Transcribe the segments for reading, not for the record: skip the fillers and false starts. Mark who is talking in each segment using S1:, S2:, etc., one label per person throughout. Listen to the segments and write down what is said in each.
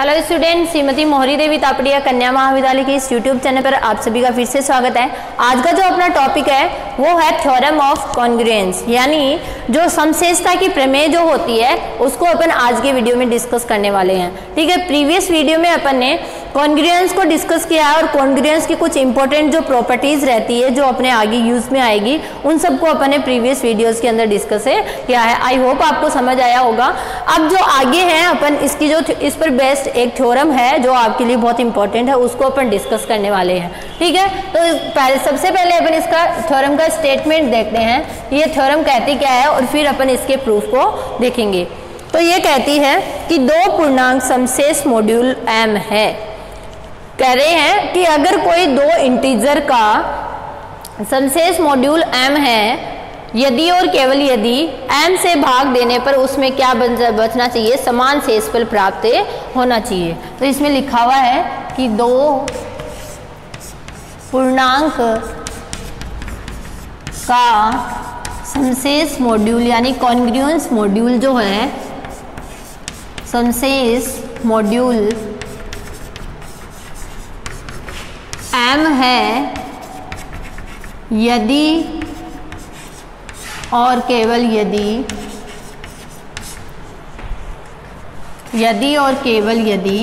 S1: Hello student, Shrimati मोहरी देवी तापड़िया कन्या महाविद्यालय के इस यूट्यूब चैनल पर आप सभी का फिर से स्वागत है। आज का जो अपना टॉपिक है वो है थ्योरम ऑफ कॉन्ग्रुएंस, यानी जो समशेषता की प्रमेय जो होती है उसको अपन आज के वीडियो में डिस्कस करने वाले हैं। ठीक है, प्रीवियस वीडियो में अपन ने कॉन्ग्रुएंस को डिस्कस किया है और कॉन्ग्रुएंस की कुछ इंपॉर्टेंट जो प्रॉपर्टीज रहती है जो अपने आगे यूज में आएगी उन सबको अपन ने प्रीवियस वीडियोस के अंदर डिस्कस किया है। आई होप आपको समझ आया होगा। अब जो आगे है अपन इसकी जो इस पर बेस्ड एक थ्योरम है जो आपके लिए बहुत इंपॉर्टेंट है उसको अपन डिस्कस करने वाले हैं। ठीक है, तो सबसे पहले अपन इसका थ्योरम का स्टेटमेंट देखते हैं, ये थ्योरम कहती क्या है और फिर अपन इसके प्रूफ को देखेंगे। तो ये कहती है कि दो पूर्णांक समशेष मॉड्यूल m है। कह रहे हैं कि अगर कोई दो इंटीजर का समशेष मॉड्यूल m है, यदि और केवल यदि m से भाग देने पर उसमें क्या बचना चाहिए, समान शेषफल प्राप्त होना चाहिए। तो इसमें लिखा हुआ है कि दो पूर्णांक का समशेष मॉड्यूल यानी कॉन्ग्रुएंस मॉड्यूल जो है, समशेष मॉड्यूल m है यदि और केवल यदि और केवल यदि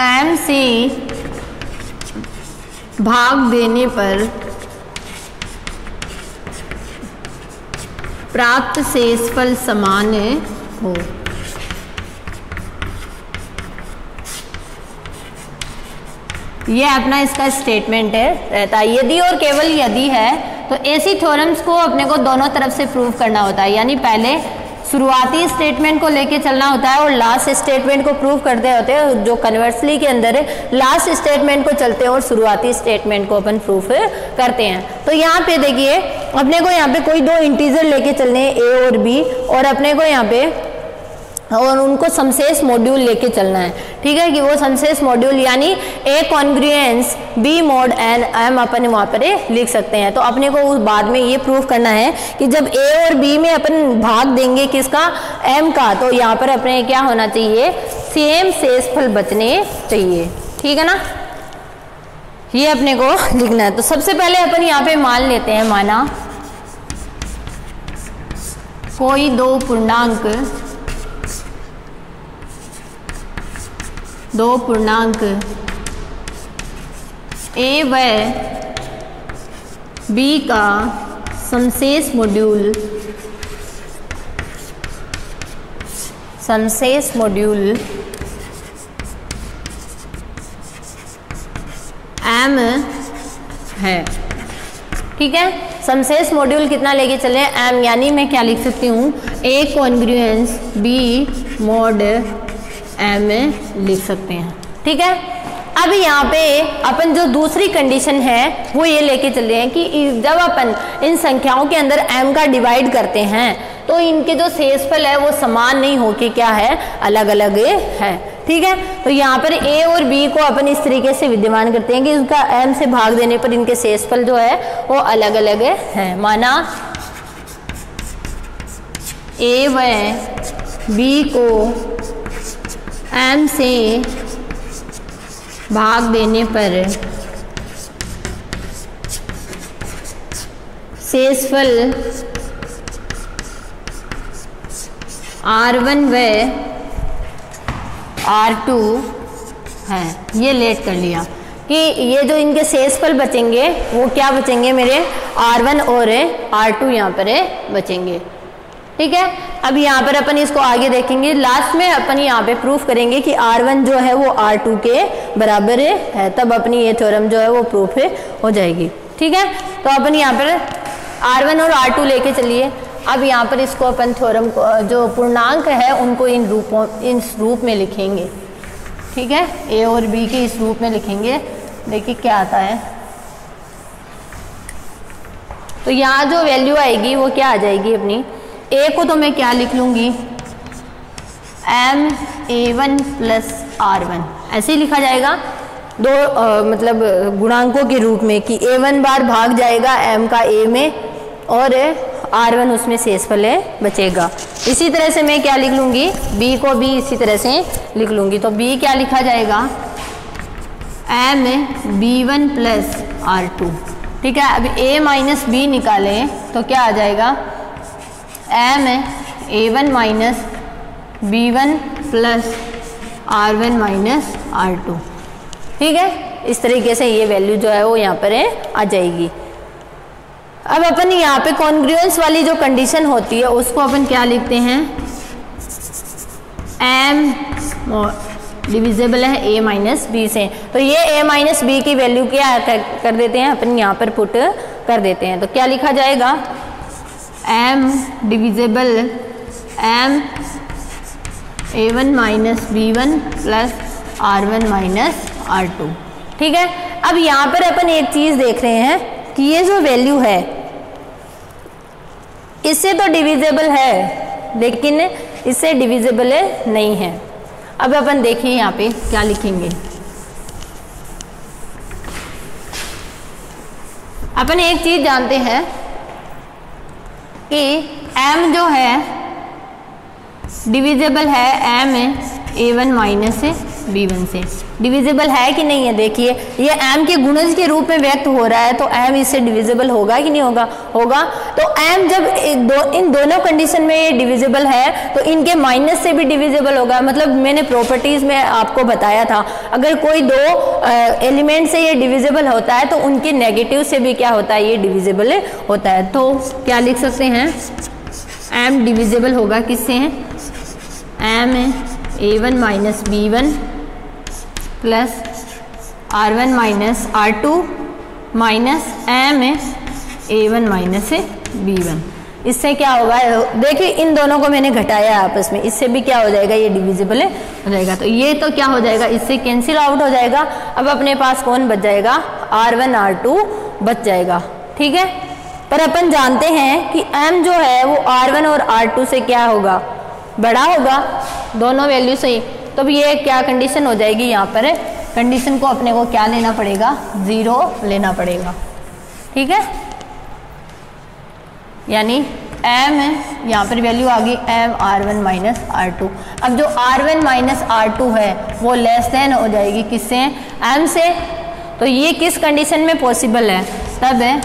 S1: m से भाग देने पर प्राप्त शेषफल समान हो। यह अपना इसका स्टेटमेंट है रहता है। यदि और केवल यदि है तो ऐसी थ्योरम्स को अपने को दोनों तरफ से प्रूव करना होता है, यानी पहले शुरुआती स्टेटमेंट को लेके चलना होता है और लास्ट स्टेटमेंट को प्रूव करते होते हैं। जो कन्वर्सली के अंदर है, लास्ट स्टेटमेंट को चलते हैं और शुरुआती स्टेटमेंट को अपन प्रूफ करते हैं। तो यहाँ पे देखिए अपने को यहाँ पे कोई दो इंटीजर लेके चलने हैं a और b, और अपने को यहाँ पे और उनको समशेष मॉड्यूल लेके चलना है। ठीक है, कि वो समशेष मॉड्यूल यानी a congruence b mod n m अपन वहाँ पर लिख सकते हैं। तो अपने को उस बाद में ये प्रूफ करना है कि जब a और b में अपन भाग देंगे किसका, m का, तो यहाँ पर अपने क्या होना चाहिए, सेम शेषफल बचने चाहिए। ठीक है ना, ये अपने को लिखना है। तो सबसे पहले अपन यहाँ पे मान लेते हैं, माना कोई दो पूर्णांक a व b का समशेष मॉड्यूल m है। ठीक है, समशेष मॉड्यूल कितना लेके चले, m, यानी मैं क्या लिख सकती हूँ, a congruence b mod m लिख सकते हैं। ठीक है, अब यहाँ पे अपन जो दूसरी कंडीशन है वो ये लेके चल रहे हैं कि जब अपन इन संख्याओं के अंदर m का डिवाइड करते हैं तो इनके जो शेषफल है वो समान नहीं होके क्या है, अलग अलग है। ठीक है, तो यहाँ पर a और b को अपन इस तरीके से विद्यमान करते हैं कि उनका m से भाग देने पर इनके शेषफल जो है वो अलग अलग है। माना a व b को m से भाग देने पर शेषफल r1 व r2 है। ये लेट कर लिया कि ये जो इनके शेषफल बचेंगे वो क्या बचेंगे, मेरे r1 और r2 यहाँ पर बचेंगे। ठीक है, अब यहाँ पर अपन इसको आगे देखेंगे, लास्ट में अपन यहाँ पे प्रूफ करेंगे कि r1 जो है वो r2 के बराबर है, तब अपनी ये थ्योरम जो है वो प्रूफ हो जाएगी। ठीक है, तो अपन यहाँ पर r1 और r2 लेके चलिए। अब यहाँ पर इसको अपन थ्योरम को जो पूर्णांक है उनको इस रूप में लिखेंगे। ठीक है, a और b के इस रूप में लिखेंगे। देखिए क्या आता है, तो यहाँ जो वैल्यू आएगी वो क्या आ जाएगी, अपनी a को तो मैं क्या लिख लूँगी, m a1 प्लस r1, ऐसे ही लिखा जाएगा। दो मतलब गुणांकों के रूप में कि a1 बार भाग जाएगा m का a में और R1 उसमें शेषफल है बचेगा। इसी तरह से मैं क्या लिख लूँगी, B को भी इसी तरह से लिख लूँगी। तो B क्या लिखा जाएगा, M B1 प्लस R2। ठीक है, अब A माइनस B निकालें तो क्या आ जाएगा, M A1 minus B1 plus R1 minus R2। ठीक है, इस तरीके से ये वैल्यू जो है वो यहाँ पर आ जाएगी। अब अपन यहाँ पे कॉन्ग्रुएंस वाली जो कंडीशन होती है उसको अपन क्या लिखते हैं, M डिविजिबल है A माइनस बी से। तो ये A माइनस बी की वैल्यू क्या कर देते हैं अपन यहाँ पर पुट कर देते हैं। तो क्या लिखा जाएगा, M divisible M A1 minus B1 plus R1 minus R2। ठीक है, अब यहाँ पर अपन एक चीज देख रहे हैं कि ये जो वैल्यू है इससे तो डिविजिबल है लेकिन इससे डिविजिबल नहीं है। अब अपन देखिए यहाँ पे क्या लिखेंगे, अपन एक चीज जानते हैं कि M जो है डिविजिबल है M A1 माइनस B1 से। डिविजिबल है कि नहीं है, देखिए ये M के गुणज के रूप में व्यक्त हो रहा है तो M इससे डिविजिबल होगा कि नहीं होगा, होगा। तो M जब इन दोनों कंडीशन में ये डिविजिबल है तो इनके माइनस से भी डिविजिबल होगा। मतलब मैंने प्रॉपर्टीज में आपको बताया था, अगर कोई दो एलिमेंट से ये डिविजिबल होता है तो उनके नेगेटिव से भी क्या होता है, ये डिविजिबल होता है। तो क्या लिख सकते हैं, M डिविजिबल होगा किससे, M A1 minus B1 plus R1 minus R2 minus M A1 minus B1। इससे क्या होगा, देखिए इन दोनों को मैंने घटाया आपस में, इससे भी क्या हो जाएगा, ये डिविजिबल हो जाएगा। तो ये तो क्या हो जाएगा, इससे कैंसिल आउट हो जाएगा। अब अपने पास कौन बच जाएगा, R1 R2 बच जाएगा। ठीक है, पर अपन जानते हैं कि M जो है वो R1 और R2 से क्या होगा, बड़ा होगा, दोनों वैल्यू सही। तो अब ये क्या कंडीशन हो जाएगी, यहाँ पर कंडीशन को अपने को क्या लेना पड़ेगा, 0 लेना पड़ेगा। ठीक है, यानी M यहाँ पर वैल्यू आ गई M R1 माइनस R2। अब जो R1 माइनस R2 है वो लेस देन हो जाएगी किससे, M से। तो ये किस कंडीशन में पॉसिबल है, तब है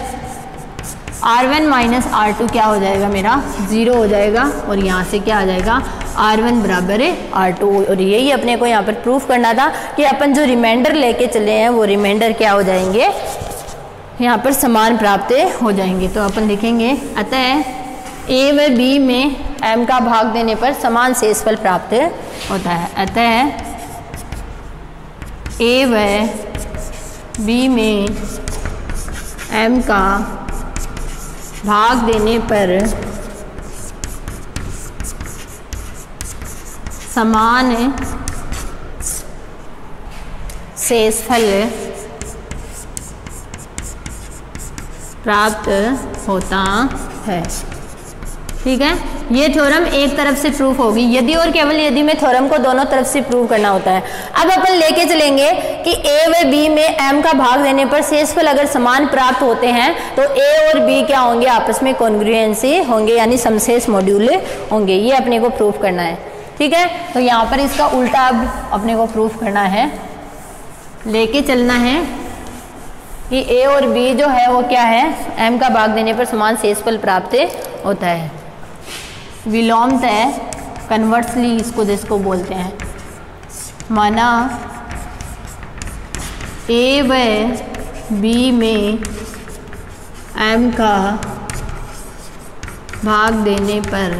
S1: R1 माइनस R2 क्या हो जाएगा, मेरा 0 हो जाएगा। और यहाँ से क्या आ जाएगा, R1 बराबर है R2। और यही अपने को यहाँ पर प्रूफ करना था कि अपन जो रिमाइंडर लेके चले हैं वो रिमाइंडर क्या हो जाएंगे, यहाँ पर समान प्राप्त हो जाएंगे। तो अपन लिखेंगे, अतः A व B में M का भाग देने पर समान शेषफल प्राप्त होता है। अतः A व B में M का भाग देने पर समान शेषफल प्राप्त होता है। ठीक है, ये थ्योरम एक तरफ से प्रूफ होगी, यदि और केवल यदि में थ्योरम को दोनों तरफ से प्रूव करना होता है। अब अपन लेके चलेंगे कि A व B में M का भाग देने पर शेषफल अगर समान प्राप्त होते हैं तो A और B क्या होंगे, आपस में कॉन्ग्रुएंसी होंगे, यानी समशेष मॉड्यूल होंगे। ये अपने को प्रूफ करना है। ठीक है, तो यहाँ पर इसका उल्टा अब अपने को प्रूफ करना है, लेके चलना है कि A और B जो है वो क्या है, M का भाग देने पर समान शेषफल प्राप्त होता है। विलोमतः कन्वर्सली इसको जिसको बोलते हैं, माना A व B में M का भाग देने पर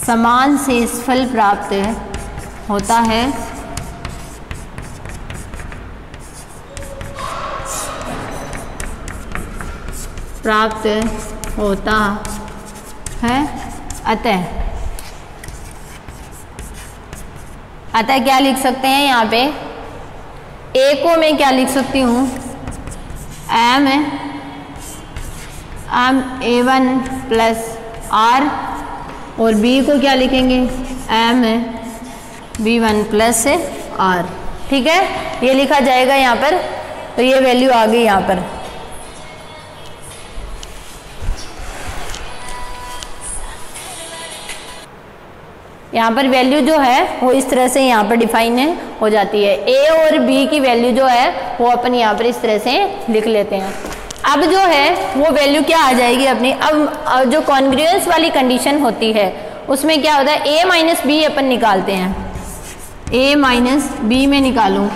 S1: समान शेषफल प्राप्त होता है। प्राप्त होता है। अतः क्या लिख सकते हैं यहाँ पे, A को मैं क्या लिख सकती हूँ, M A1 प्लस R, और B को क्या लिखेंगे, M B1 प्लस R। ठीक है, ये लिखा जाएगा यहाँ पर। तो ये वैल्यू आ गई यहाँ पर, यहाँ पर वैल्यू जो है वो इस तरह से यहाँ पर डिफाइन हो जाती है। ए और बी की वैल्यू जो है वो अपन यहाँ पर इस तरह से लिख लेते हैं। अब जो है वो वैल्यू क्या आ जाएगी अपनी, अब जो कॉन्ग्रुएंस वाली कंडीशन होती है उसमें क्या होता है, ए माइनस बी अपन निकालते हैं, ए माइनस बी में निकालूं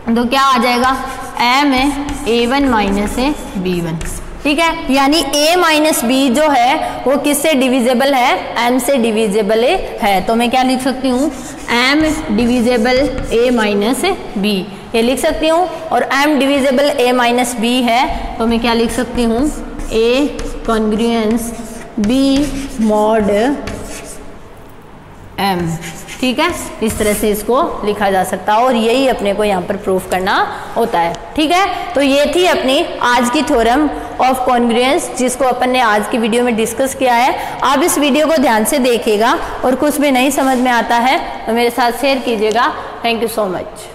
S1: तो क्या आ जाएगा, एम है A1 माइनस है B1, ठीक है। यानी a माइनस बी जो है वो किससे डिविजिबल है, m से डिविजिबल है। तो मैं क्या लिख सकती हूँ, m divisible a minus b, ये लिख सकती हूँ। और m divisible a minus b है तो मैं क्या लिख सकती हूँ, a congruence b mod m, ठीक है। इस तरह से इसको लिखा जा सकता है और यही अपने को यहाँ पर प्रूफ करना होता है, ठीक है। तो ये थी अपनी आज की थ्योरम ऑफ कॉन्ग्रुएंस जिसको अपन ने आज की वीडियो में डिस्कस किया है। आप इस वीडियो को ध्यान से देखिएगा और कुछ भी नहीं समझ में आता है तो मेरे साथ शेयर कीजिएगा। Thank you so much.